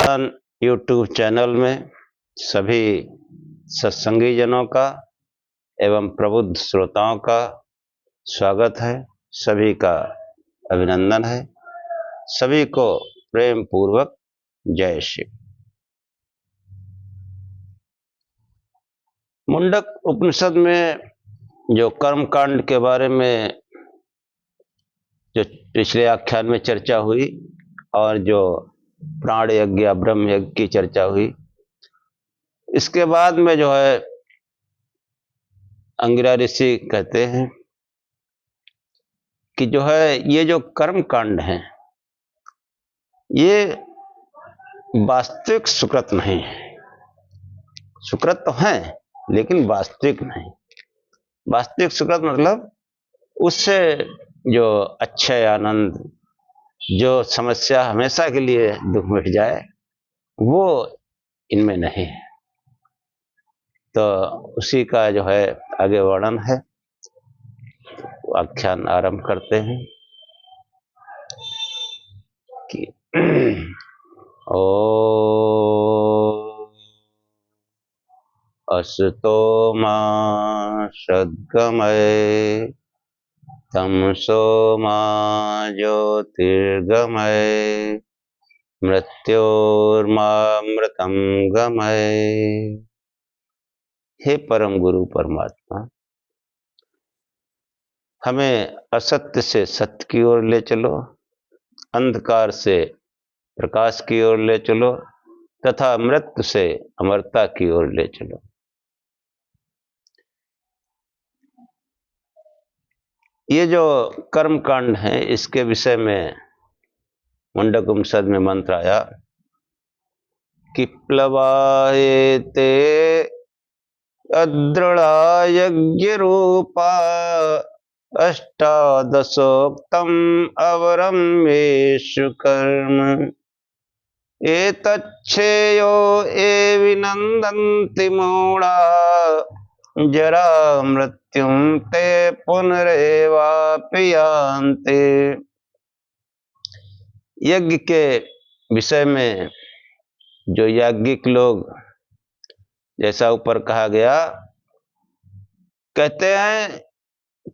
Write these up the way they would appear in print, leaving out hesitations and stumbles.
आख्यान YouTube channel में सभी सत्संगी जनों का एवं प्रबुद्ध श्रोताओं का स्वागत है। सभी का अभिनंदन है। सभी को प्रेम पूर्वक जय शिव। मुंडक उपनिषद में जो कर्म कांड के बारे में जो पिछले आख्यान में चर्चा हुई और जो प्राण यज्ञ या ब्रह्म यज्ञ की चर्चा हुई, इसके बाद में जो है अंगिरा ऋषि कहते हैं कि जो है ये जो कर्म कांड हैं ये वास्तविक सुकृत नहीं है। सुकृत तो है लेकिन वास्तविक नहीं। वास्तविक सुकृत मतलब उससे जो अक्षय आनंद, जो समस्या हमेशा के लिए दुख मिट जाए, वो इनमें नहीं है। तो उसी का जो है आगे वर्णन है। आख्यान आरंभ करते हैं कि ओ असतो मा सद्गमय तमसो मा ज्योतिर्गमय मृत्योर्मामृतं गमय। हे परम गुरु परमात्मा, हमें असत्य से सत्य की ओर ले चलो, अंधकार से प्रकाश की ओर ले चलो तथा मृत्यु से अमरता की ओर ले चलो। ये जो कर्म कांड है इसके विषय में मुंडक उपनिषद में मंत्र आया कि प्लवायते अद्रढ़ा यज्ञ रूपा अष्टादशोक्तम अवरम येषु कर्म एतच्छेयो ए विनन्दन्ति मूढ़ा जरा मृत्युम ते पुनरेवापि यान्ति। यज्ञ के विषय में जो याज्ञिक लोग, जैसा ऊपर कहा गया, कहते हैं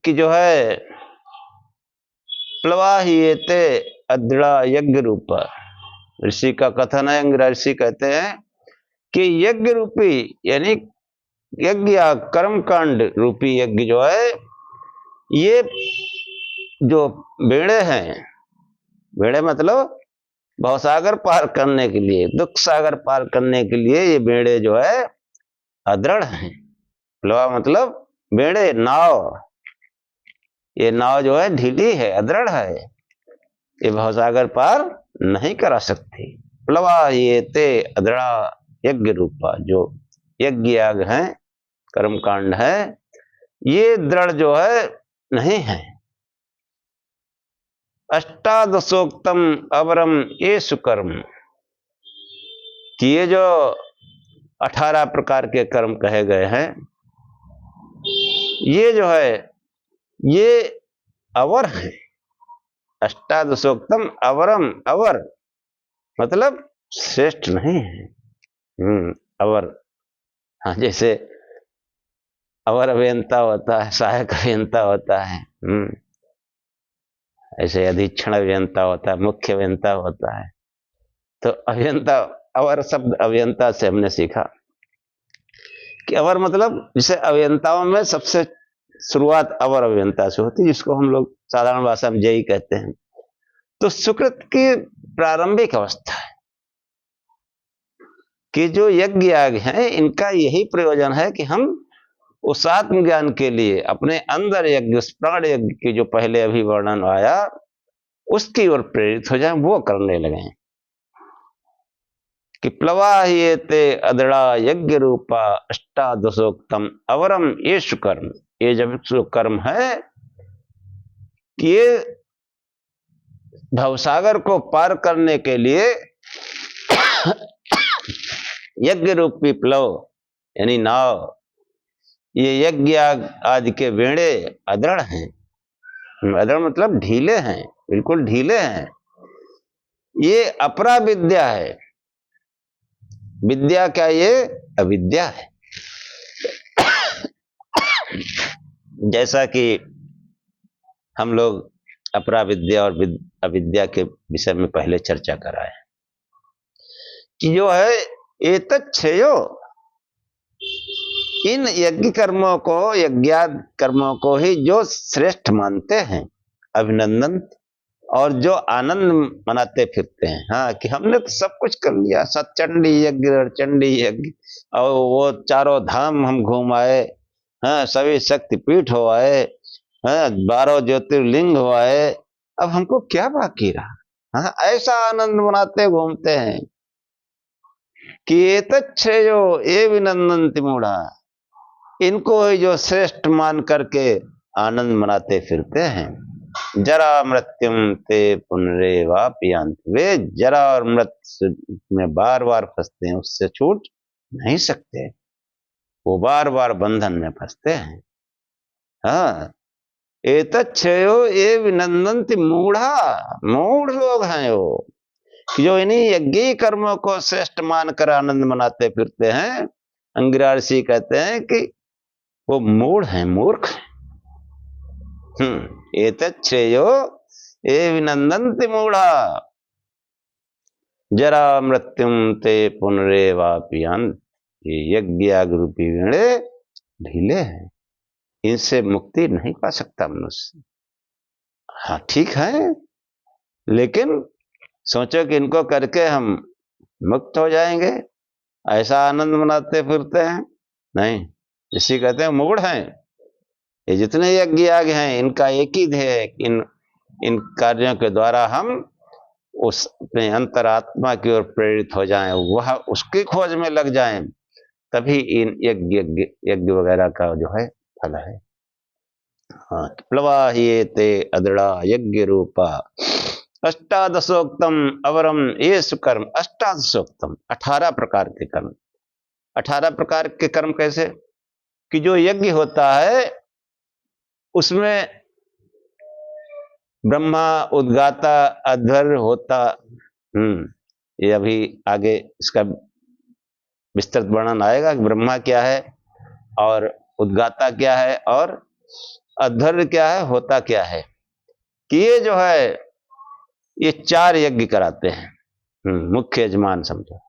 कि जो है प्लवाहियते अद्रा यज्ञ रूपा। ऋषि का कथन है, अंगिरा ऋषि कहते हैं कि यज्ञ रूपी यानी यज्ञ या कर्म कांड रूपी यज्ञ जो है, ये जो बेड़े हैं, बेड़े मतलब भवसागर पार करने के लिए, दुख सागर पार करने के लिए ये बेड़े जो है अदृढ़ हैं। प्लवा मतलब बेड़े, नाव। ये नाव जो है ढीली है, अदृढ़ है, ये भवसागर पार नहीं करा सकती। प्लवा ये ते अदृढ़ यज्ञ रूपा, जो यज्ञ याग है, कर्म कांड है, ये दृढ़ जो है नहीं है। अष्टादशोक्तम अवरम येषु कर्म, कि ये जो 18 प्रकार के कर्म कहे गए हैं, ये जो है ये अवर है। अष्टादशोक्तम अवरम, अवर मतलब श्रेष्ठ नहीं है। अवर, हाँ, जैसे अवर अभियंता होता है, सहायक अभियंता होता है, ऐसे अधीक्षण अभियंता होता है, मुख्य अभियंता होता है। तो अभियंता, अवर शब्द अभियंता से हमने सीखा कि अवर मतलब जैसे अभियंताओं में सबसे शुरुआत अवर अभियंता से होती है, जिसको हम लोग साधारण भाषा में जेई कहते हैं। तो सुकृत की प्रारंभिक अवस्था है कि जो यज्ञ याग हैं, इनका यही प्रयोजन है कि हम उस आत्मज्ञान के लिए अपने अंदर यज्ञ, उस प्राण यज्ञ की जो पहले अभी वर्णन आया, उसकी ओर प्रेरित हो जाए, वो करने लगे कि प्लवाहियते अदड़ा यज्ञ रूपा अष्टादशोक्तम अवरम येषु कर्म। ये जब जो कर्म है कि ये भवसागर को पार करने के लिए यज्ञ रूपी प्लव यानी नाव, ये यज्ञ आदि के बेड़े अदृढ़ हैं। अदृढ़ मतलब ढीले हैं, बिल्कुल ढीले हैं। ये अपरा विद्या है, विद्या क्या, ये अविद्या है। जैसा कि हम लोग अपरा विद्या और अविद्या के विषय में पहले चर्चा कराए कि जो है एतच्छेयो, इन यज्ञ कर्मों को, यज्ञाद कर्मों को ही जो श्रेष्ठ मानते हैं, अभिनंदन, और जो आनंद मनाते फिरते हैं, हाँ, कि हमने तो सब कुछ कर लिया, सतचंडी यज्ञ, चंडी यज्ञ, और वो चारों धाम हम घूम आए, हाँ, सभी शक्तिपीठ हो आए, हाँ, 12 ज्योतिर्लिंग हो आए, अब हमको क्या बाकी रहा। हाँ, ऐसा आनंद मनाते घूमते हैं कि एतच्छ्रेयो ये विनंदन्ति मूढ़ा, इनको ही जो श्रेष्ठ मान करके आनंद मनाते फिरते हैं। जरा मृत्युम ते पुनरेवापयांति, वे जरा और मृत्यु में बार बार फंसते हैं, उससे छूट नहीं सकते, वो बार बार बंधन में फंसते हैं। हाँ, एतच्छ्रेयो ये विनंदन्ति मूढ़ा, मूढ़ लोग हैं वो, जो इन्हीं यज्ञ कर्मों को श्रेष्ठ मानकर आनंद मनाते फिरते हैं। अंगिरा ऋषि कहते हैं कि वो मूढ़ हैं, मूर्ख हैं। एतच्छ्रेयो ये विनंदन्ति मूढ़ा, जरा मृत्युम ते पुनरेवापयांति, ये यज्ञ रूपी वीणे ढीले हैं, इनसे मुक्ति नहीं पा सकता मनुष्य। हाँ ठीक है, लेकिन सोचो कि इनको करके हम मुक्त हो जाएंगे, ऐसा आनंद मनाते फिरते हैं, नहीं। इसी कहते हैं मूढ़ हैं। ये जितने यज्ञ याग हैं, इनका एक ही ध्येय है, इन कार्यों के द्वारा हम उस अपने अंतरात्मा की ओर प्रेरित हो जाएं, वह उसकी खोज में लग जाएं, तभी इन यज्ञ वगैरह का जो है फल है। हाँ, प्लवाह्येते अदृढ़ा यज्ञ रूपा अष्टादशोक्तम अवरम ये सुकर्म। अष्टादशोक्तम, 18 प्रकार के कर्म। 18 प्रकार के कर्म कैसे, कि जो यज्ञ होता है उसमें ब्रह्मा, उद्गाता, अध्वर्य, होता, ये अभी आगे इसका विस्तृत वर्णन आएगा कि ब्रह्मा क्या है और उद्गाता क्या है और अध्वर्य क्या है, होता क्या है, कि ये जो है ये 4 यज्ञ कराते हैं, मुख्य यजमान समझो,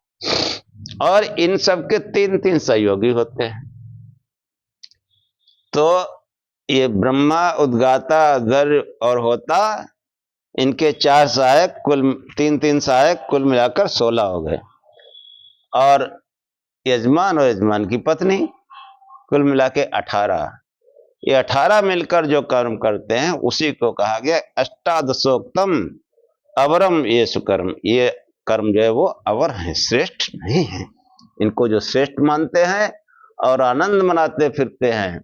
और इन सब के 3-3 सहयोगी होते हैं। तो ये ब्रह्मा, उद्गाता, अध्वर्य और होता, इनके 4 सहायक, कुल 3-3 सहायक, कुल मिलाकर 16 हो गए, और यजमान और यजमान की पत्नी, कुल मिला के 18। ये 18 मिलकर जो कर्म करते हैं उसी को कहा गया अष्टादशोक्तम अवरम ये सुकर्म। ये कर्म जो है वो अवर है, श्रेष्ठ नहीं है। इनको जो श्रेष्ठ मानते हैं और आनंद मनाते फिरते हैं,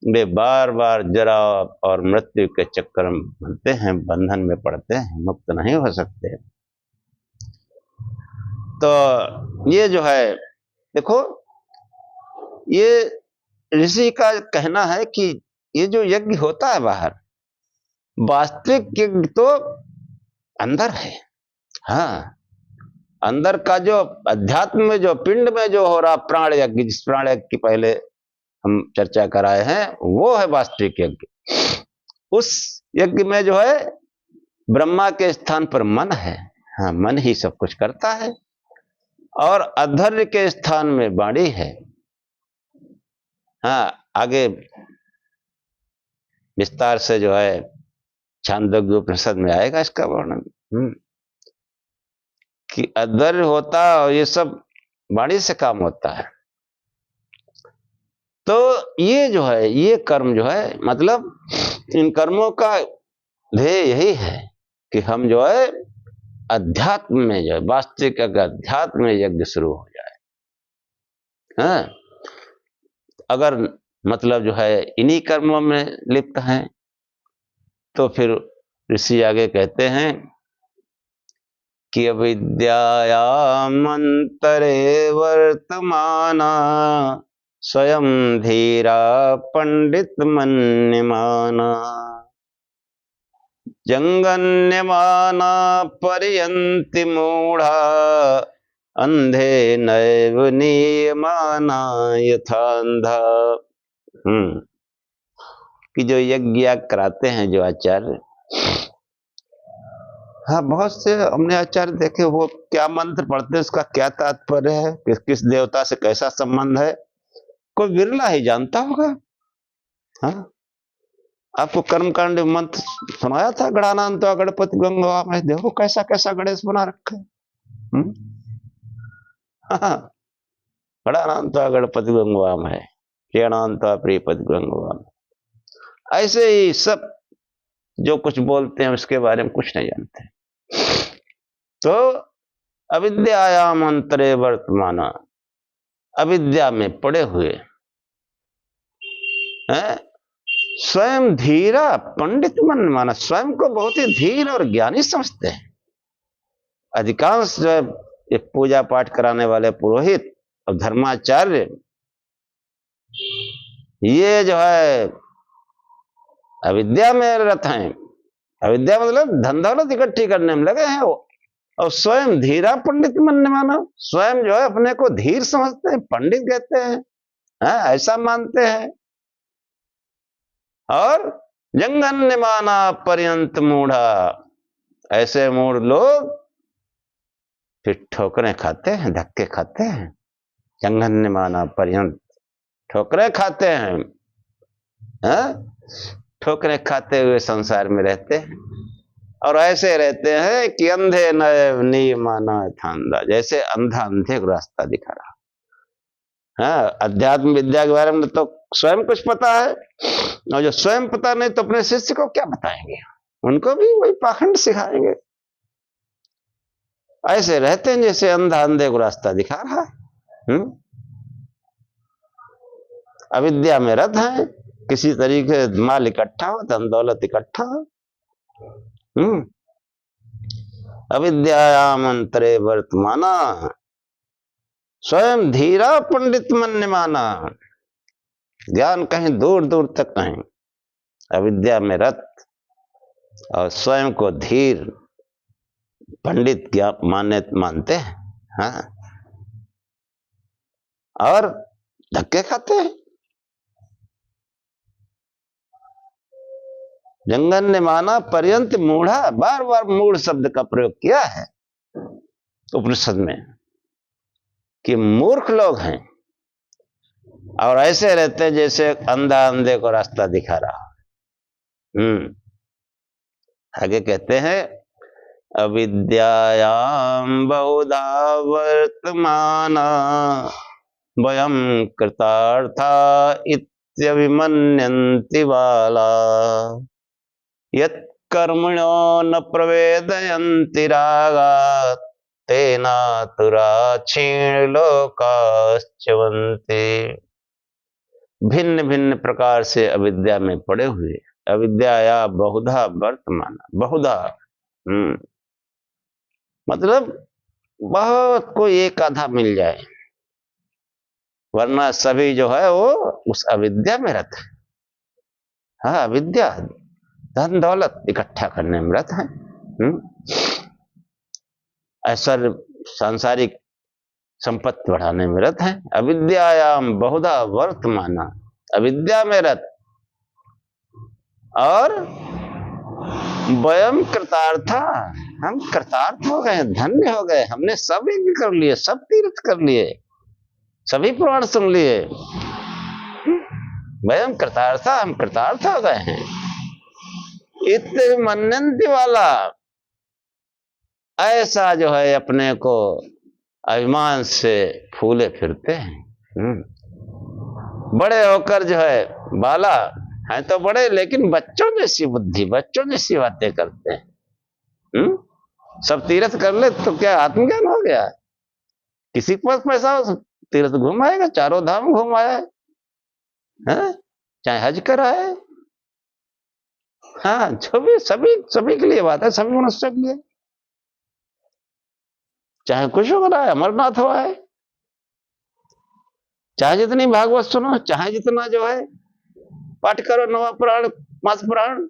वे बार बार जरा और मृत्यु के चक्कर में बनते हैं, बंधन में पड़ते हैं, मुक्त नहीं हो सकते। तो ये जो है देखो, ये ऋषि का कहना है कि ये जो यज्ञ होता है बाहर, वास्तविक यज्ञ तो अंदर है। हाँ, अंदर का जो अध्यात्म में, जो पिंड में जो हो रहा प्राण यज्ञ, जिस प्राण यज्ञ की पहले हम चर्चा कराए हैं, वो है वास्तविक यज्ञ। उस यज्ञ में जो है ब्रह्मा के स्थान पर मन है। हाँ, मन ही सब कुछ करता है, और अध्वर्य के स्थान में वाणी है। हाँ, आगे विस्तार से जो है छांदोग्य उपनिषद में आएगा इसका वर्णन, कि अध्वर्य होता और ये सब वाणी से काम होता है। तो ये जो है, ये कर्म जो है, मतलब इन कर्मों का ध्येय यही है कि हम जो है अध्यात्म में, जो है वास्तविक अध्यात्म में यज्ञ शुरू हो जाए। हाँ, अगर मतलब जो है इन्हीं कर्मों में लिप्त हैं, तो फिर ऋषि आगे कहते हैं कि अविद्यायामंतरे वर्तमाना स्वयं धीरा पंडित मन्यमाना जंगन्यमाना पर्यन्ति मूढ़ा अंधे नैव नियमाना यथा अंधा। कि जो यज्ञ कराते हैं जो आचार्य, हाँ बहुत से हमने आचार्य देखे, वो क्या मंत्र पढ़ते हैं, उसका क्या तात्पर्य है, किस देवता से कैसा संबंध है, कोई विरला ही जानता होगा। हाँ, आपको कर्मकांड मंत्र सुनाया था, गणानांत गणपति गंगा में, देखो कैसा कैसा गणेश बना रखे। हाँ, गणानांत गणपति गंगा में, प्रियनांत प्रियपति गंगा में, ऐसे ही सब जो कुछ बोलते हैं उसके बारे में कुछ नहीं जानते। तो अविद्यायाम अंतरे वर्तमान, अविद्या में पड़े हुए हैं, स्वयं धीरा पंडित मन माना, स्वयं को बहुत ही धीर और ज्ञानी समझते हैं। अधिकांश जो है ये पूजा पाठ कराने वाले पुरोहित और धर्माचार्य, ये जो है अविद्या में रत हैं। अविद्या मतलब धन दौलत इकट्ठी करने में लगे हैं वो, और स्वयं धीरा पंडित मन माना, स्वयं जो है अपने को धीर समझते हैं, पंडित कहते हैं, ऐसा मानते हैं। और जंगन्य माना पर्यंत मूढ़ा, ऐसे मूढ़ लोग फिर ठोकरें खाते हैं, धक्के खाते हैं। जंगन्य माना पर्यंत, ठोकरें खाते हैं, ठोकरें खाते हुए संसार में रहते हैं। और ऐसे रहते हैं कि अंधे नहीं माना था अंधा, जैसे अंधा अंधे को रास्ता दिखा रहा। हाँ, अध्यात्म विद्या के बारे में तो स्वयं कुछ पता है, और जो स्वयं पता नहीं तो अपने शिष्य को क्या बताएंगे, उनको भी वही पाखंड सिखाएंगे। ऐसे रहते हैं जैसे अंधा अंधे को रास्ता दिखा रहा है। अविद्या में रत है, किसी तरीके माल इकट्ठा हो, धन दौलत इकट्ठा हो। अविद्यायाम अंतरे वर्तमाना, स्वयं धीरा पंडित मन माना, ज्ञान कहीं दूर दूर तक नहीं, अविद्या में रत और स्वयं को धीर पंडित ज्ञान मानते हैं। हाँ, और धक्के खाते हैं। जंगन्य माना पर्यंत मूढ़ा, बार बार मूढ़ शब्द का प्रयोग किया है उपनिषद में, कि मूर्ख लोग हैं और ऐसे रहते हैं जैसे अंधा अंधे को रास्ता दिखा रहा। आगे कहते हैं अविद्यायाम बहुधा वर्तमाना वयम कृतार्था इत्यभिमन्यन्ति बाला, यत् कर्मणो न प्रवेदयन्ति रागात् तेनातुरा क्षीण लोकाश्चवन्ति। भिन्न भिन्न प्रकार से अविद्या में पड़े हुए, अविद्याया बहुधा वर्तमान, बहुधा मतलब बहुत कोई एक आधा मिल जाए, वरना सभी जो है वो उस अविद्या में रत है। हाँ, अविद्या धन दौलत इकट्ठा करने में रत है, ऐश्वर्य सांसारिक संपत्ति बढ़ाने में रत है। अविद्यायाम बहुधा वर्तमाना, अविद्या में रत, और वयम कृतार्था, हम कृतार्थ हो गए, धन्य हो गए, हमने सब यज्ञ कर लिए, सब तीर्थ कर लिए, सभी पुराण सुन लिए। वयम कृतार्था, हम कृतार्थ हो गए हैं। इत्य मनंती वाला, ऐसा जो है अपने को अभिमान से फूले फिरते हैं। बड़े होकर जो है बाला है तो बड़े, लेकिन बच्चों जैसी बुद्धि, बच्चों जैसी बातें करते हैं। सब तीर्थ कर ले तो क्या आत्मज्ञान हो गया? किसी के पास पैसा तीर्थ घुमाएगा, चारों धाम घुमाया है, चाहे हज कराए। हाँ, जो भी सभी के लिए बात है, सभी मनुष्य के लिए, चाहे कुछ हो रहा है, अमरनाथ हुआ है, चाहे जितनी भागवत सुनो, चाहे जितना जो है पाठ करो, नवा पुराण, मास पुराण,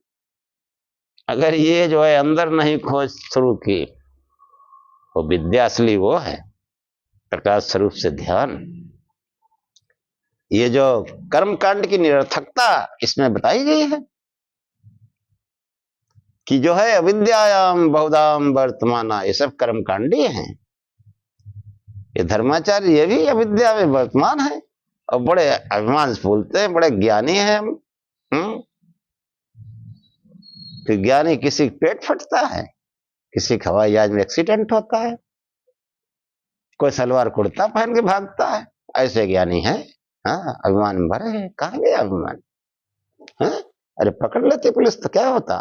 अगर ये जो है अंदर नहीं खोज शुरू की, वो विद्या असली वो है। प्रकाश स्वरूप से ध्यान। ये जो कर्म कांड की निरर्थकता इसमें बताई गई है कि जो है अविद्यायाम बहुधाम वर्तमाना, ये सब कर्म कांडी हैं। ये धर्माचार्य ये भी अविद्या में वर्तमान है और बड़े अभिमान से बोलते हैं, बड़े ज्ञानी हैं हम। तो ज्ञानी किसी पेट फटता है, किसी का हवाई जहाज में एक्सीडेंट होता है, कोई सलवार कुर्ता पहन के भागता है, ऐसे ज्ञानी है। हाँ, अभिमान में भरे हैं। कहाँ गया अभिमान? हाँ? अरे पकड़ लेते पुलिस तो क्या होता?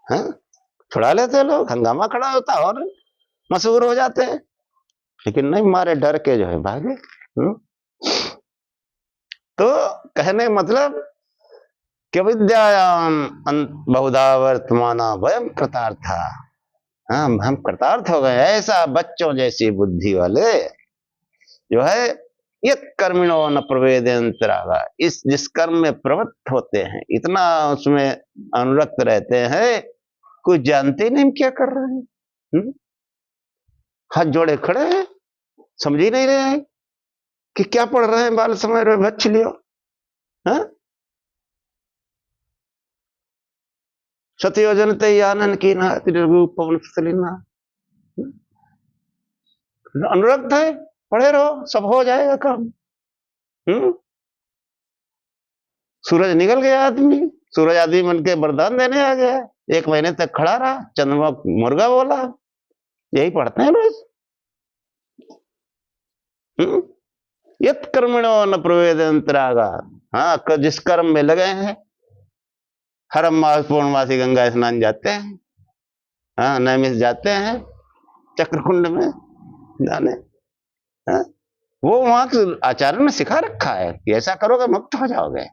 हाँ? छुड़ा लेते लोग, हंगामा खड़ा होता और मशहूर हो जाते हैं। लेकिन नहीं, मारे डर के जो है भागे। तो कहने मतलब कि विद्यायाम बहुधा वर्तमाना वयम कृतार्था, हम कृतार्थ हो गए। ऐसा बच्चों जैसी बुद्धि वाले जो है ये कर्मिणो न प्रवेदयंतरागा, इस जिस कर्म में प्रवृत्त होते हैं, इतना उसमें अनुरक्त रहते हैं, कुछ जानते नहीं हम क्या कर रहे हैं। हाथ जोड़े खड़े हैं, समझ ही नहीं रहे हैं कि क्या पढ़ रहे हैं। बाल समय रे बच्च लियो। सतयोजन ते आनंद की ना पवन सलिना, अनुरक्त है, पढ़े रहो, सब हो जाएगा काम। सूरज निकल गया, आदमी सूरज आदमी मन के वरदान देने आ गया। 1 महीने तक खड़ा रहा, चंद्रमा मुर्गा बोला। यही पढ़ते हैं रोज। यत कर्मणो न प्रवेदयंतरागा, हाँ, जिस कर्म में लगे हैं, हर मास पूर्णमासी गंगा स्नान जाते हैं, हाँ, नैमिष जाते हैं, चक्रकुंड में जाने, हाँ, वो वहां के आचार्य ने सिखा रखा है कि ऐसा करोगे मुक्त हो जाओगे।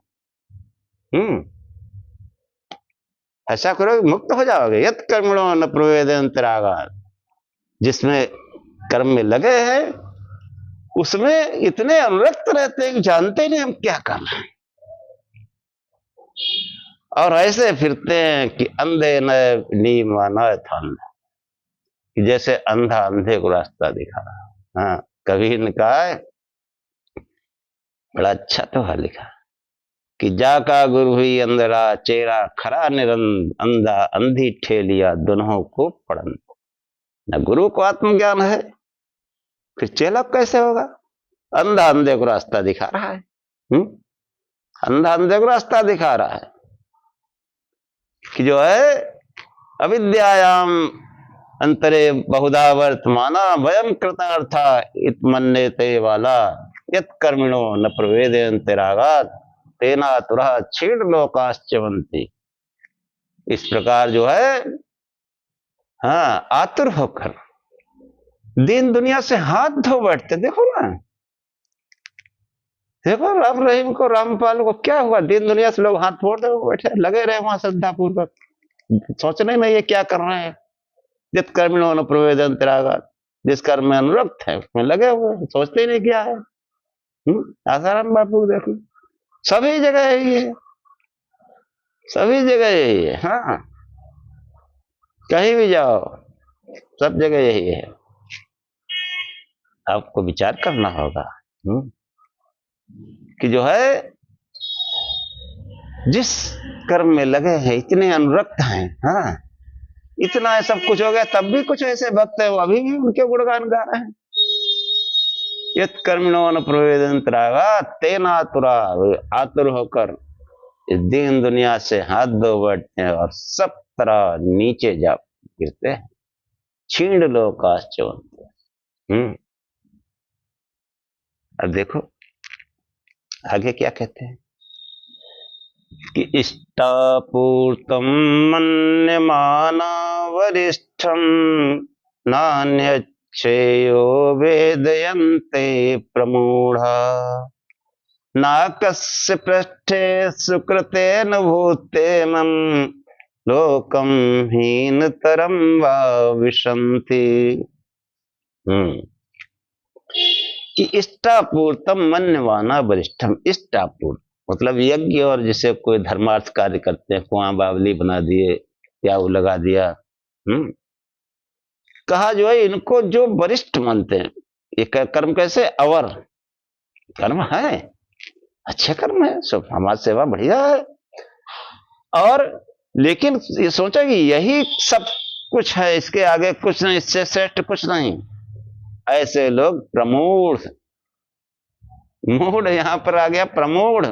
ऐसा करोगे मुक्त हो जाओगे। यत कर्मणो न प्रवेदयंतरागा, जिसमें कर्म में लगे हैं उसमें इतने अनुरक्त रहते हैं कि जानते नहीं हम क्या कर रहे हैं, और ऐसे फिरते हैं कि अंधे न नीमा न थन, जैसे अंधा अंधे को रास्ता दिखा रहा। हाँ, कभी ने कहा है, बड़ा अच्छा तो है लिखा कि जाका गुरु ही अंधरा चेरा खरा निरंद, अंधा अंधी ठेलिया दोनों को पढ़न। न गुरु को आत्मज्ञान है, फिर चेला कैसे होगा? अंधा अंधे को रास्ता दिखा रहा है। अंधा अंधे को रास्ता दिखा रहा है कि जो है अविद्यायाम अंतरे बहुधा वर्तमाना वयम कृतार्था इत मन्यते वाला, यत कर्मिणो न प्रवेदयंतरागात तेना तुरः क्षीण लोकाश्चवंती। इस प्रकार जो है, हाँ, आतुर होकर दीन दुनिया से हाथ धो बैठते। देखो ना, देखो राम रहीम को, रामपाल को क्या हुआ? दीन दुनिया से लोग हाथ फोड़ दे बैठे, लगे रहे वहां श्रद्धा पूर्वक, सोचने में ये क्या कर रहे हैं। जित कर्मिणो न प्रवेदयंतरागात, जिस कर्म में अनुरक्त है उसमें लगे हुए, सोचते ही नहीं क्या है। आसाराम बापू देखो, सभी जगह यही है, सभी जगह यही है। हाँ, कहीं भी जाओ सब जगह यही है। आपको विचार करना होगा कि जो है जिस कर्म में लगे हैं, इतने अनुरक्त हैं, हाँ, इतना सब कुछ हो गया, तब भी कुछ ऐसे भक्त है वो अभी भी उनके गुणगान गा रहे हैं। यत कर्मिणो न प्रवेदयंतरागात तेना तुरा, आतुर होकर इस दीन दुनिया से हाथ धो बैठते हैं और सब तरह नीचे जा गिरते हैं। छीण लोकाश्चवंती। अब देखो आगे क्या कहते हैं कि इष्टापूर्तम मन्यमाना वरिष्ठम नान्यच्छेयो वेदयन्ते प्रमूढ़ा, नाकस्य पृष्ठे सुकृतेन भूतेमं लोकम हीनतरम वा विशन्ति। कि इष्टापूर्तम मन्यमाना वरिष्ठम। इष्टापूर्त मतलब यज्ञ, और जिसे कोई धर्मार्थ कार्य करते हैं, कुआं बावली बना दिए, प्याऊ लगा दिया, कहा जो है इनको जो वरिष्ठ मानते हैं, ये कर्म कैसे, अवर कर्म है, अच्छे कर्म है, सब समाज सेवा बढ़िया है, और लेकिन ये सोचा कि यही सब कुछ है, इसके आगे कुछ नहीं, इससे श्रेष्ठ कुछ नहीं, ऐसे लोग प्रमूढ़, मूढ़ यहां पर आ गया प्रमूढ़,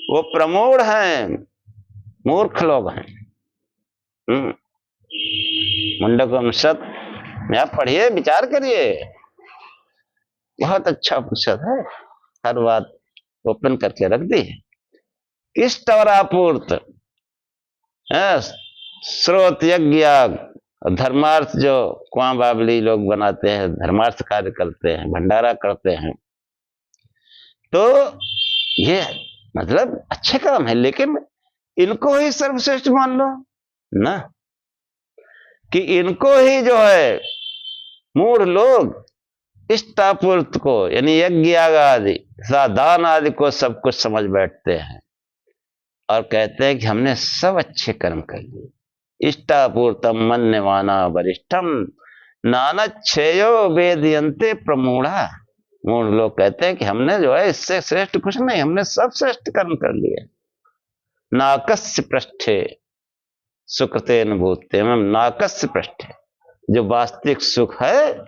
वो प्रमूढ़ हैं, मूर्ख लोग हैं। मुंडकोपनिषद में आप पढ़िए, विचार करिए, बहुत अच्छा उपनिषद है, हर बात ओपन करके रख दी है। इष्ट और आपूर्त, स्रोत, यज्ञ, धर्मार्थ, जो कुआं बावली लोग बनाते हैं, धर्मार्थ कार्य करते हैं, भंडारा करते हैं, तो ये मतलब अच्छे काम है, लेकिन इनको ही सर्वश्रेष्ठ मान लो ना, कि इनको ही जो है मूढ़ लोग इष्टापूर्त को, यानी यज्ञ आदि, दान आदि को सब कुछ समझ बैठते हैं और कहते हैं कि हमने सब अच्छे कर्म कर लिए। इष्टापूर्तम मन्यमाना वरिष्ठम नानच्छेयो वेदयन्ते प्रमूढ़ा। मूढ़ लोग कहते हैं कि हमने जो है इससे श्रेष्ठ कुछ नहीं, हमने सब श्रेष्ठ कर्म कर लिए। नाकस्य पृष्ठे सुकृतेन भूतेम, नाकस्य पृष्ठे, जो वास्तविक सुख है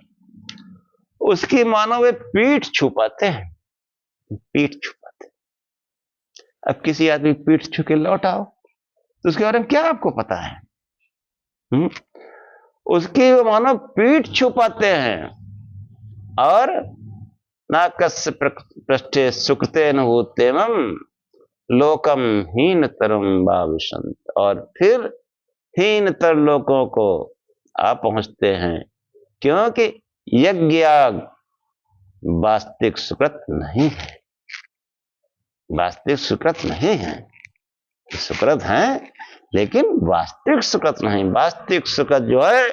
उसकी मानो वे पीठ छुपाते हैं, पीठ छुपाते। अब किसी आदमी पीठ छू के लौट आओ तो उसके बारे में क्या आपको पता है? उसकी मानो पीठ छुपाते हैं, और नाकस्य पृष्ठे सुकृतेन भूतेम लोकम हीनतरम भाविषन्त, और फिर हीनतर लोगों को आप पहुंचते हैं, क्योंकि यज्ञ वास्तविक सुकृत नहीं है, वास्तविक सुकृत नहीं है, सुकृत है लेकिन वास्तविक सुकृत नहीं। वास्तविक सुकृत जो है,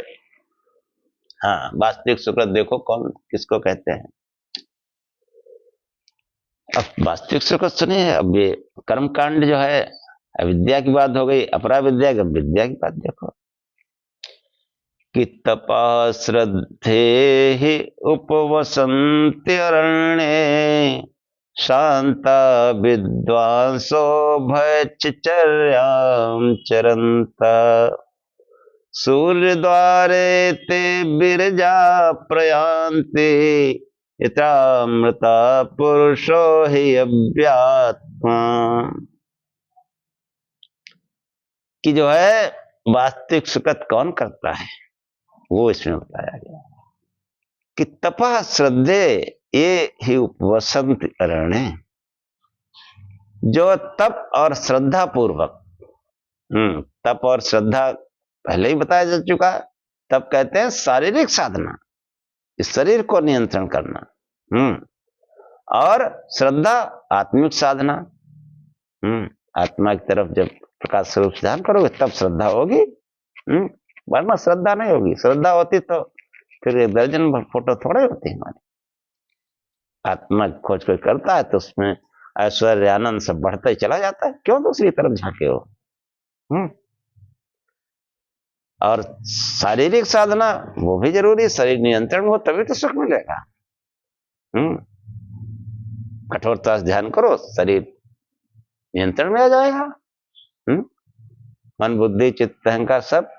हाँ, वास्तविक सुकृत देखो कौन किसको कहते हैं। अब वास्तविक सुकृत सुनिए, अब ये कर्म कांड जो है, अविद्या की बात हो गई, अपरा विद्या की, विद्या की बात देखो कि तपा श्रद्धे ही उपवसन्त्यरण्ये शांता विद्वांसो भयचर्यां चरन्ता सूर्यद्वारे ते बिरजा प्रयान्ति यथामृता पुरुषो हि अव्यात्मा। कि जो है वास्तविक सुकृत कौन करता है वो इसमें बताया गया कि तपः श्रद्धे ये ही उपवसंत अरण्य, जो तप और श्रद्धा पूर्वक, तप और श्रद्धा पहले ही बताया जा चुका है। तप कहते हैं शारीरिक साधना, इस शरीर को नियंत्रण करना, और श्रद्धा आत्मिक साधना, आत्मा की तरफ जब प्रकाश स्वरूप ध्यान करोगे तब श्रद्धा होगी, वरना श्रद्धा नहीं होगी। श्रद्धा होती तो फिर एक दर्जन भर फोटो थोड़े होते हमारे। आत्मा की खोज कोई करता है तो उसमें ऐश्वर्य आनंद सब बढ़ता ही चला जाता है, क्यों दूसरी तरफ झांके हो। और शारीरिक साधना वो भी जरूरी, शरीर नियंत्रण हो तभी तो सुख मिलेगा। कठोरता से ध्यान करो, शरीर नियंत्रण में आ जाएगा। मन बुद्धि चित्त अहंकार सब,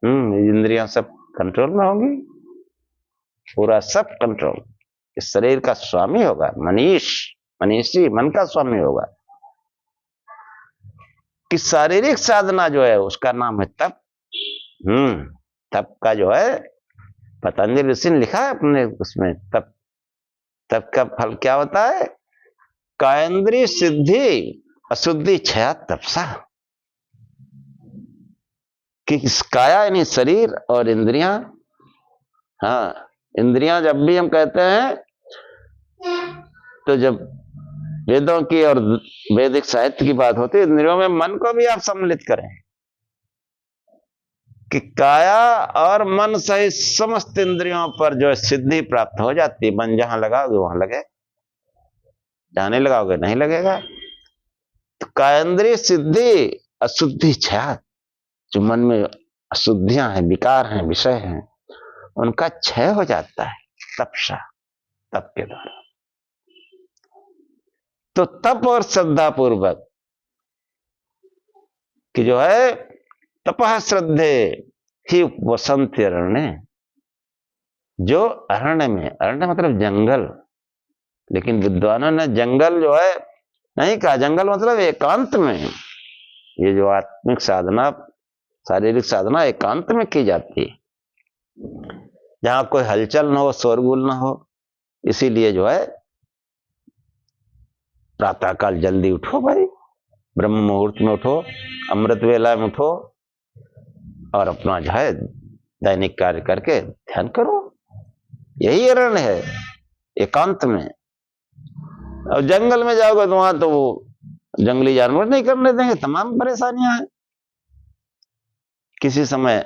इंद्रियां सब कंट्रोल में होंगी, पूरा सब कंट्रोल इस शरीर का स्वामी होगा। मनीषी मन का स्वामी होगा। कि शारीरिक साधना जो है उसका नाम है तप। तप का जो है पतंजलि ऋषि ने लिखा है अपने उसमें, तप का फल क्या होता है? कायेंद्रिय सिद्धि अशुद्धि क्षया तपसा। कि काया यानी शरीर और इंद्रियां, इंद्रियां जब भी हम कहते हैं तो जब वेदों की और वैदिक साहित्य की बात होती है, इंद्रियों में मन को भी आप सम्मिलित करें कि काया और मन सहित समस्त इंद्रियों पर जो सिद्धि प्राप्त हो जाती है। मन जहां लगाओगे वहां लगे, जहां नहीं लगाओगे नहीं लगेगा। तो कायेंद्रिय सिद्धि अशुद्धि क्षया, जो मन में अशुद्धियां हैं, विकार हैं, विषय हैं, उनका क्षय हो जाता है तपसा, तप के द्वारा। तो तप और श्रद्धा पूर्वक कि जो है तपः श्रद्धे ही वसंत अरण्य, जो अरण्य में, अरण्य मतलब जंगल, लेकिन विद्वानों ने जंगल जो है नहीं कहा, जंगल मतलब एकांत में। ये जो आत्मिक साधना, शारीरिक साधना एकांत में की जाती है, जहां कोई हलचल न हो, शोरगुल न हो। इसीलिए जो है प्रातःकाल जल्दी उठो भाई, ब्रह्म मुहूर्त में उठो, अमृत वेला में उठो और अपना जो है दैनिक कार्य करके ध्यान करो। यही अरण्य है, एकांत में। और जंगल में जाओगे तो वहां तो वो जंगली जानवर नहीं करने देंगे, तमाम परेशानियां हैं। किसी समय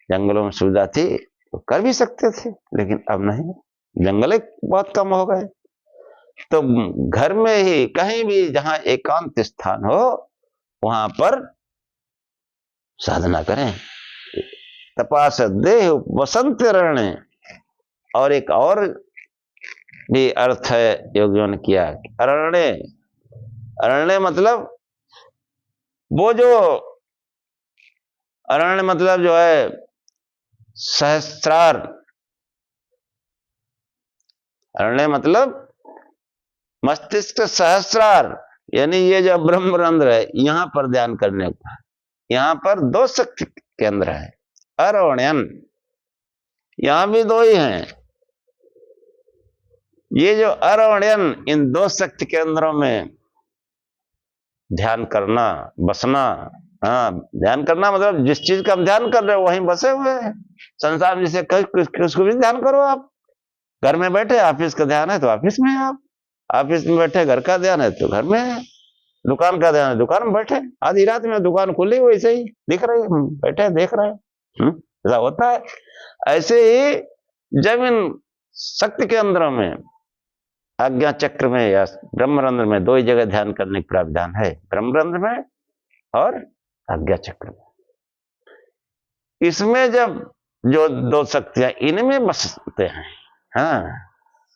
जंगलों में सुविधा थी तो कर भी सकते थे, लेकिन अब नहीं, जंगल बहुत कम हो गए। तो घर में ही कहीं भी जहां एकांत स्थान हो वहां पर साधना करें। तपास देह वसंत अरण्य। और एक और भी अर्थ है योगियों ने किया, अरण्य, अरण्य मतलब वो जो, अरण्य मतलब जो है सहस्त्रार, अरण्य मतलब मस्तिष्क सहस्रार, यानी ये जो ब्रह्मरंध्र है यहां पर ध्यान करने का। यहां पर दो शक्ति केंद्र है, अरण्यन, यहां भी दो ही हैं। ये जो अरण्यन, इन दो शक्ति केंद्रों में ध्यान करना, बसना। हाँ, ध्यान करना मतलब जिस चीज का हम ध्यान कर रहे हो वहीं बसे हुए हैं। संसार में जिसे किसको भी ध्यान करो आप। घर में बैठे ऑफिस का ध्यान है तो ऑफिस में है आप, ऑफिस में बैठे घर का ध्यान है तो घर में है, दुकान का ध्यान है दुकान में बैठे, आधी रात में दुकान खुली वैसे ही दिख रही है, बैठे देख रहे हैं, ऐसा होता है। ऐसे ही जब इन शक्ति केंद्रों में, आज्ञा चक्र में या ब्रह्मरंध्र में, दो ही जगह ध्यान करने का प्रावधान है, ब्रह्मरंध्र में और आज्ञा चक्र में। इसमें जब जो दो शक्तियां इनमें बसते हैं, हाँ,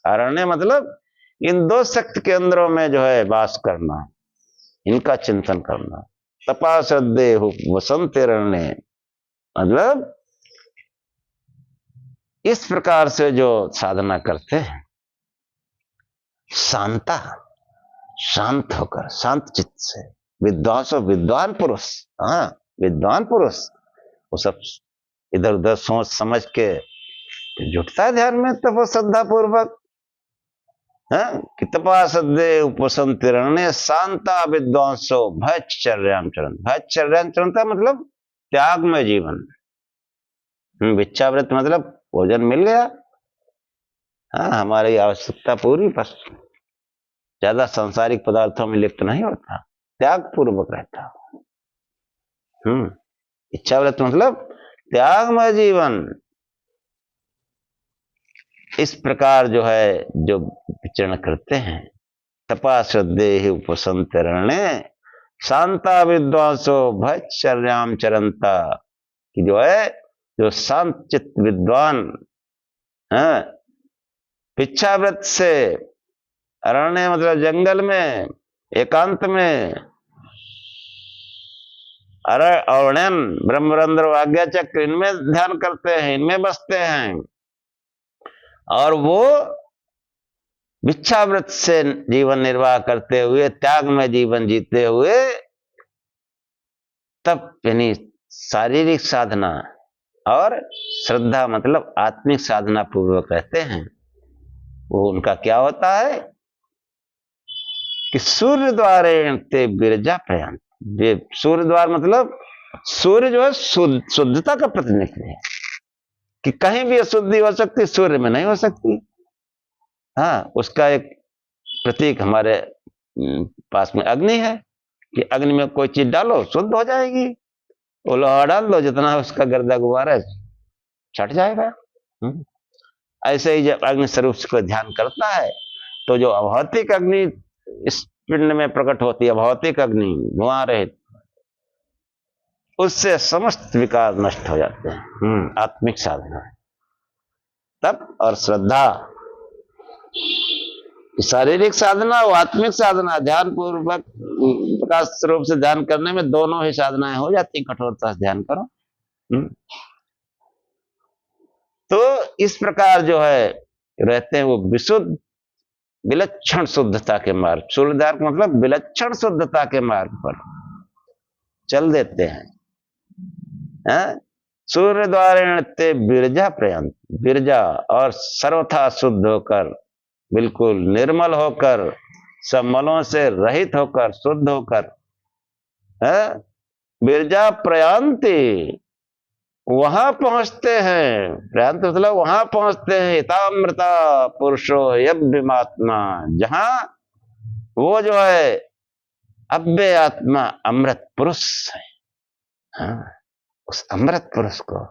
अरण्य मतलब इन दो शक्ति केंद्रों में जो है वास करना, इनका चिंतन करना। तपा श्रद्धे वसंत अरण्य मतलब इस प्रकार से जो साधना करते हैं, शांता, शांत होकर, शांत चित्त से, विद्वान पुरुष, हाँ विद्वान पुरुष, वो सब इधर उधर सोच समझ के जुटता है ध्यान में, तब वो श्रद्धा पूर्वक, कि तपा श्रद्धे उपसंत अरण्य शांता विद्वांसो भयचर्याम चरण। भयचर्याम चरणता मतलब त्यागमय जीवन। भिक्षाव्रत मतलब भोजन मिल गया, हाँ हमारी आवश्यकता पूरी, बस ज्यादा सांसारिक पदार्थों में लिप्त नहीं होता, त्याग पूर्वक रहता। इच्छाव्रत मतलब त्यागमय जीवन। इस प्रकार जो है जो विचरण करते हैं, तपा श्रद्धे उपसंत अरण्य शांता विद्वांसो भयचर्याम चरंता, कि जो है जो शांत चित्त विद्वान, भिक्षाव्रत से, अरण्य मतलब जंगल में, एकांत में, अरण्यन ब्रह्मरंध्र आज्ञा चक्र, इनमें ध्यान करते हैं, इनमें बसते हैं। और वो भिक्षाव्रत से जीवन निर्वाह करते हुए, त्याग में जीवन जीते हुए, तब यानी शारीरिक साधना और श्रद्धा मतलब आत्मिक साधना पूर्वक रहते हैं। वो उनका क्या होता है कि सूर्य द्वारे ते बिरजा प्रयाण। सूर्य द्वार मतलब सूर्य जो है शुद्धता का प्रतिनिधि है, कि कहीं भी अशुद्धि हो सकती, सूर्य में नहीं हो सकती। हाँ, उसका एक प्रतीक हमारे पास में अग्नि है, कि अग्नि में कोई चीज डालो शुद्ध हो जाएगी, वो लोहा डाल दो जितना उसका गर्दा गुब्बारा छट जाएगा। ऐसे ही जब अग्नि स्वरूप को ध्यान करता है तो जो अभौतिक अग्नि इस पिंड में प्रकट होती है, भौतिक अग्नि धुआं रहित, उससे समस्त विकार नष्ट हो जाते हैं। आत्मिक साधना, तप और श्रद्धा। शारीरिक साधना और आत्मिक साधना, ध्यान पूर्वक प्रकाश रूप से ध्यान करने में दोनों ही साधनाएं हो जाती, कठोरता से ध्यान करो। तो इस प्रकार जो है रहते हैं वो विशुद्ध विलक्षण शुद्धता के मार्ग, शुद्धता मतलब विलक्षण शुद्धता के मार्ग पर चल देते हैं। सूर्य द्वारेण ते बिरजा प्रयंत, बिरजा और सर्वथा शुद्ध होकर, बिल्कुल निर्मल होकर, सब मलों से रहित होकर, शुद्ध होकर, बिरजा प्रयांति, वहां पहुंचते हैं। प्रयांत मतलब वहां पहुंचते हैं। हितामृता पुरुषो यभ्यमात्मा, जहां वो जो है अव्यय आत्मा अमृत पुरुष है, उस अमृत पुरुष को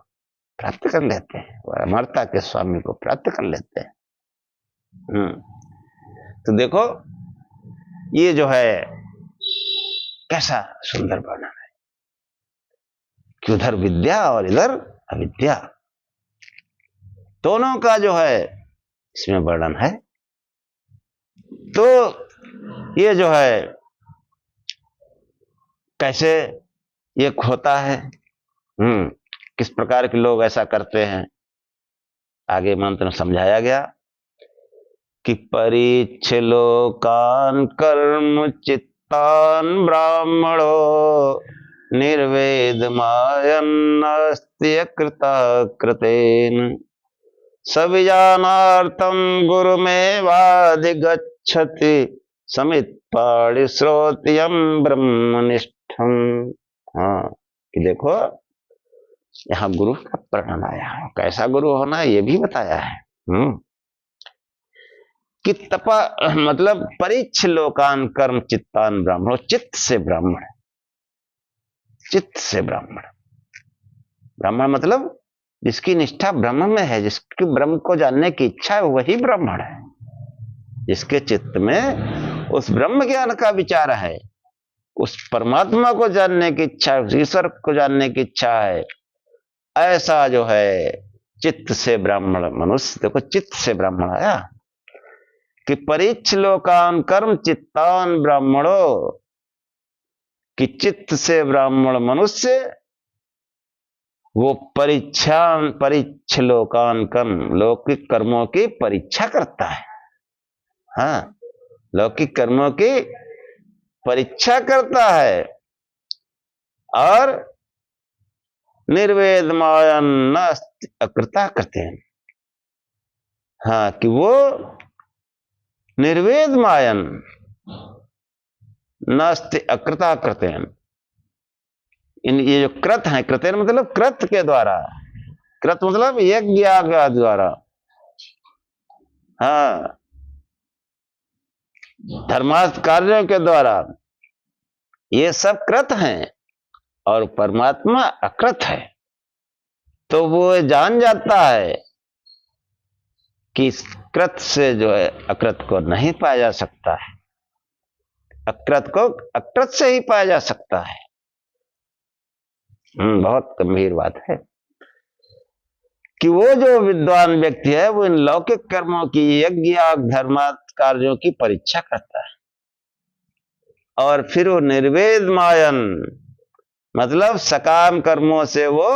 प्राप्त कर लेते हैं, और अमरता के स्वामी को प्राप्त कर लेते हैं। तो देखो ये जो है कैसा सुंदर वर्णन है कि उधर विद्या और इधर अविद्या, दोनों का जो है इसमें वर्णन है। तो ये जो है कैसे ये होता है, किस प्रकार के लोग ऐसा करते हैं, आगे मंत्र में समझाया गया कि परीक्ष लोकान कर्म चित्तान ब्राह्मणो निर्वेद मायन्नास्ति कृता कृतेन सविजानार्थम गुरुमेवाधिगच्छति समित्पाणि श्रोत्यम ब्रह्मनिष्ठम। कि देखो यहाँ गुरु का वर्णन आया, कैसा गुरु होना है ये भी बताया है। कि तपा मतलब परीक्ष लोकान कर्म चित्तान ब्राह्मण, चित्त से ब्राह्मण, चित्त से ब्राह्मण, ब्राह्मण मतलब जिसकी निष्ठा ब्रह्म में है, जिसकी ब्रह्म को जानने की इच्छा है, वही ब्राह्मण है। जिसके चित्त में उस ब्रह्म ज्ञान का विचार है, उस परमात्मा को जानने की इच्छा है, उस ईश्वर को जानने की इच्छा है, ऐसा जो है चित्त से ब्राह्मण मनुष्य। देखो चित्त से ब्राह्मण आया कि परीक्ष लोकान कर्म चित्तान ब्राह्मणों, कि चित्त से ब्राह्मण मनुष्य वो परीक्ष लोकान कर्म, लौकिक कर्मों की परीक्षा करता है। लौकिक कर्मों की परीक्षा करता है और निर्वेद मायन न अकृता करते हैं। कि वो निर्वेद मायन नास्ति अकृता करते हैं। ये जो कृत है, कृतेन मतलब कृत के द्वारा, कृत मतलब यज्ञ के द्वारा, धर्मार्थ कार्यों के द्वारा, ये सब कृत हैं और परमात्मा अकृत है। तो वो जान जाता है कि इस कृत से जो है अकृत को नहीं पाया जा सकता है, अकृत को अकृत से ही पाया जा सकता है। बहुत गंभीर बात है कि वो जो विद्वान व्यक्ति है वो इन लौकिक कर्मों की, यज्ञ धर्मार्थ कार्यों की परीक्षा करता है, और फिर वो निर्वेद मायन मतलब सकाम कर्मों से वो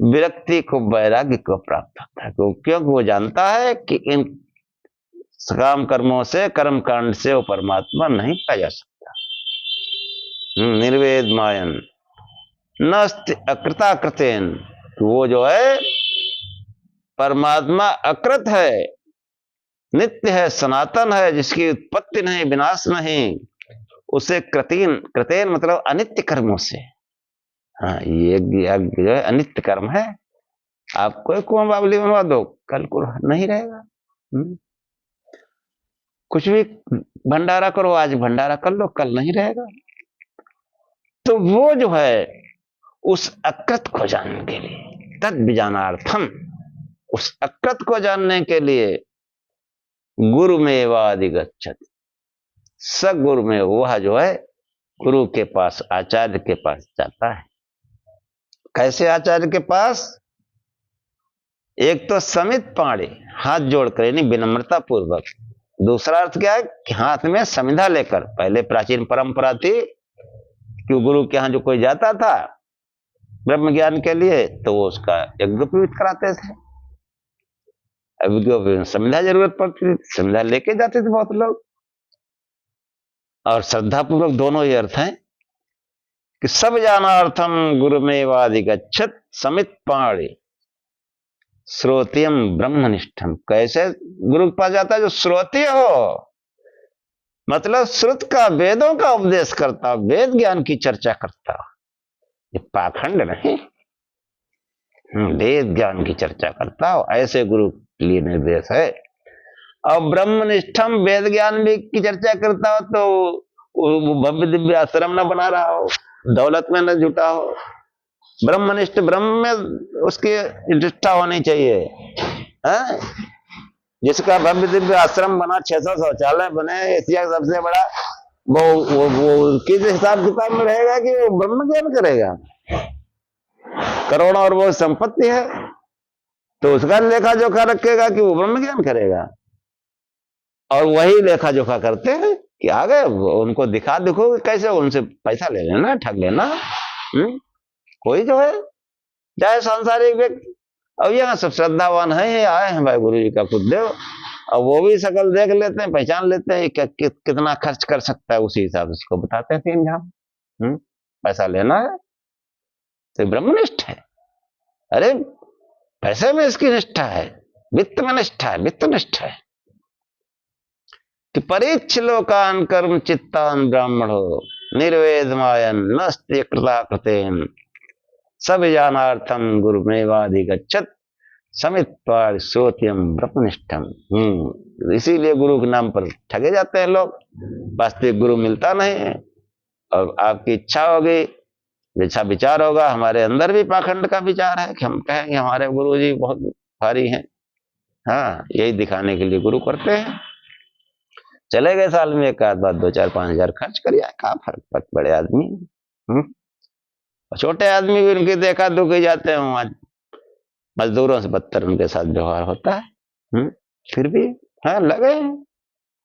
विरक्ति को, वैराग्य को प्राप्त होता है। क्योंकि वो जानता है कि इन सकाम कर्मों से, कर्म कांड से वो परमात्मा नहीं पाया जा सकता। निर्वेद मायन नस्त अकृता कृतेन, वो जो है परमात्मा अकृत है, नित्य है, सनातन है, जिसकी उत्पत्ति नहीं, विनाश नहीं, उसे कृतेन, कृतेन मतलब अनित्य कर्मों से। ये जो है अनित्य कर्म है। आप कोई कुआं बावली बनवा दो, कल को नहीं रहेगा। कुछ भी भंडारा करो, आज भंडारा कर लो, कल नहीं रहेगा। तो वो जो है उस अकृत को जानने के लिए, तद विजानार्थम, उस अकृत को जानने के लिए गुरु में वादिगच्छति, सगुरु में, वह जो है गुरु के पास, आचार्य के पास जाता है। कैसे आचार्य के पास? एक तो समित पाणी, हाथ जोड़कर यानी विनम्रता पूर्वक। दूसरा अर्थ क्या है कि हाथ में समिधा लेकर। पहले प्राचीन परंपरा थी कि गुरु के यहाँ जो कोई जाता था ब्रह्म ज्ञान के लिए तो वो उसका यज्ञोपवीत कराते थे। अभी जो संविधा जरूरत पड़ती थी, संविधा लेके जाते थे बहुत लोग। और श्रद्धा पूर्वक दोनों ही अर्थ हैं कि सब जानार्थम गुरुमेवाधिगच्छत समित पाणी श्रोतियम ब्रह्मनिष्ठम। कैसे गुरु के पास जाता है? जो श्रोती हो, मतलब श्रुत का, वेदों का उपदेश करता, वेद ज्ञान की चर्चा करता। ये पाखंड नहीं, वेद ज्ञान की चर्चा करता हो, ऐसे गुरु के लिए निर्देश है। और ब्रह्मनिष्ठम, वेद ज्ञान भी की चर्चा करता हो तो भव्य दिव्य आश्रम न बना रहा हो, दौलत में न जुटा हो। ब्रह्मनिष्ठ, ब्रह्म में उसकी निष्ठा होनी चाहिए। है? जिसका भव्य दिव्य आश्रम बना, 600 शौचालय बने, एशिया का सबसे बड़ा, वो किस हिसाब किताब में रहेगा कि वो ब्रह्म ज्ञान करेगा? करोड़ों और वो संपत्ति है तो उसका लेखा जोखा रखेगा कि वो ब्रह्म ज्ञान करेगा। और वही लेखा जोखा करते हैं कि आ गए, उनको दिखा दिखो कैसे उनसे पैसा ले लेना, ठग लेना। कोई जो है चाहे सांसारिक व्यक्ति, अब यहाँ सब श्रद्धावान है, आए हैं भाई गुरु जी का खुद देव, और वो भी शकल देख लेते हैं, पहचान लेते हैं कितना खर्च कर सकता है, उसी हिसाब से उसको बताते हैं 3 झाम। पैसा लेना है तो ब्रह्मनिष्ठ है। अरे पैसे में इसकी निष्ठा है, वित्त में निष्ठा है, वित्त निष्ठा है कि परीक्ष लोकान कर्म चित्तान ब्राह्मणो निर्वेद मायन नस्त्य कृताकृतेन सब जानार्थम गुरुमेवाधिगच्छत समित पाणी श्रोत्यम ब्रह्मनिष्ठम। इसीलिए गुरु के नाम पर ठगे जाते हैं लोग, वास्तविक गुरु मिलता नहीं है। और आपकी इच्छा होगी, जैसा विचार होगा, हमारे अंदर भी पाखंड का विचार है कि हम कहेंगे हमारे गुरु जी बहुत भारी हैं। हाँ, यही दिखाने के लिए गुरु करते हैं। चले गए साल में एक आध बार 2-4-5 हजार खर्च कर, क्या फर्क पड़ता, बड़े आदमी। छोटे आदमी भी उनके देखा दुखी जाते हैं, वहां मजदूरों से बदतर उनके साथ व्यवहार होता है। फिर भी हाँ लगे,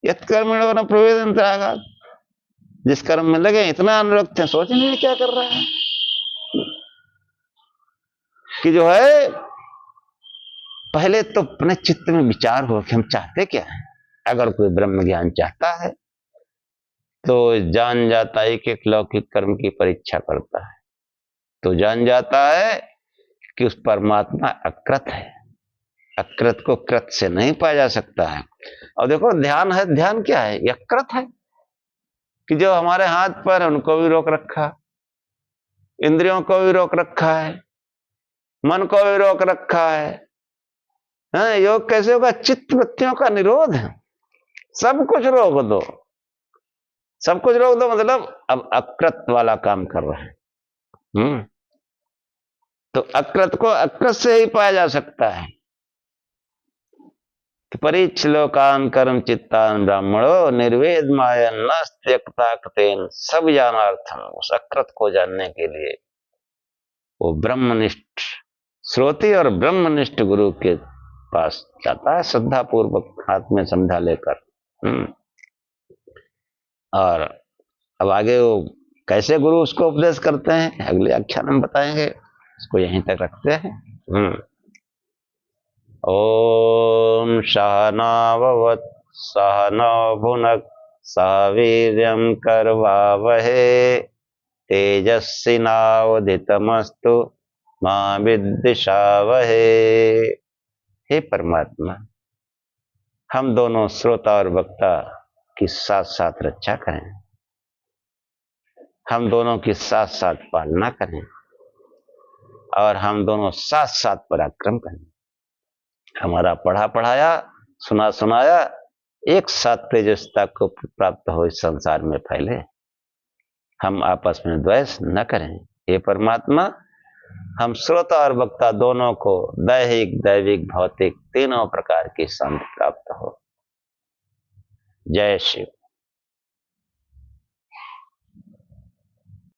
यत् कर्मणो न प्रवेदन्ति, जिस कर्म में लगे इतना अनुरक्त है, सोच नहीं क्या कर रहा है कि जो है पहले तो अपने चित्त में विचार हो कि हम चाहते क्या है। अगर कोई ब्रह्म ज्ञान चाहता है तो जान जाता है कि एक लौकिक कर्म की परीक्षा करता है, तो जान जाता है कि उस परमात्मा अकृत है, अकृत को कृत से नहीं पाया जा सकता है। और देखो ध्यान है, ध्यान क्या है? अकृत है कि जो हमारे हाथ पर उनको भी रोक रखा, इंद्रियों को भी रोक रखा है, मन को भी रोक रखा है। योग कैसे होगा? चित्त वृत्तियों का निरोध है, सब कुछ रोक दो, सब कुछ रोक दो, मतलब अब अकृत वाला काम कर रहा है। तो अकृत को अकृत से ही पाया जा सकता है। परीक्ष लोकान कर्म चित्तान ब्राह्मणो निर्वेद मायन नस्त्यक्ता कृतेन सब जानार्थम। उस अकृत को जानने के लिए वो ब्रह्मनिष्ठ श्रोती और ब्रह्मनिष्ठ गुरु के पास जाता है, श्रद्धा पूर्वक हाथ में समझा लेकर। और अब आगे वो कैसे गुरु उसको उपदेश करते हैं अगले आख्यान में बताएंगे, इसको यहीं तक रखते हैं। ओम सहनाववत् सहनौ भुनक् सह वीर्यं करवावहे तेजस्विनावधीतमस्तु मा विद्विषावहे। हे परमात्मा, हम दोनों श्रोता और वक्ता की साथ साथ रक्षा करें, हम दोनों की साथ साथ पालना करें, और हम दोनों साथ साथ पराक्रम करें। हमारा पढ़ा पढ़ाया, सुना सुनाया एक साथ तेजस्ता को प्राप्त हो, इस संसार में फैले। हम आपस में द्वेष न करें। हे परमात्मा, हम श्रोता और वक्ता दोनों को दैहिक, दैविक, भौतिक तीनों प्रकार की शांति प्राप्त हो। जय शिव।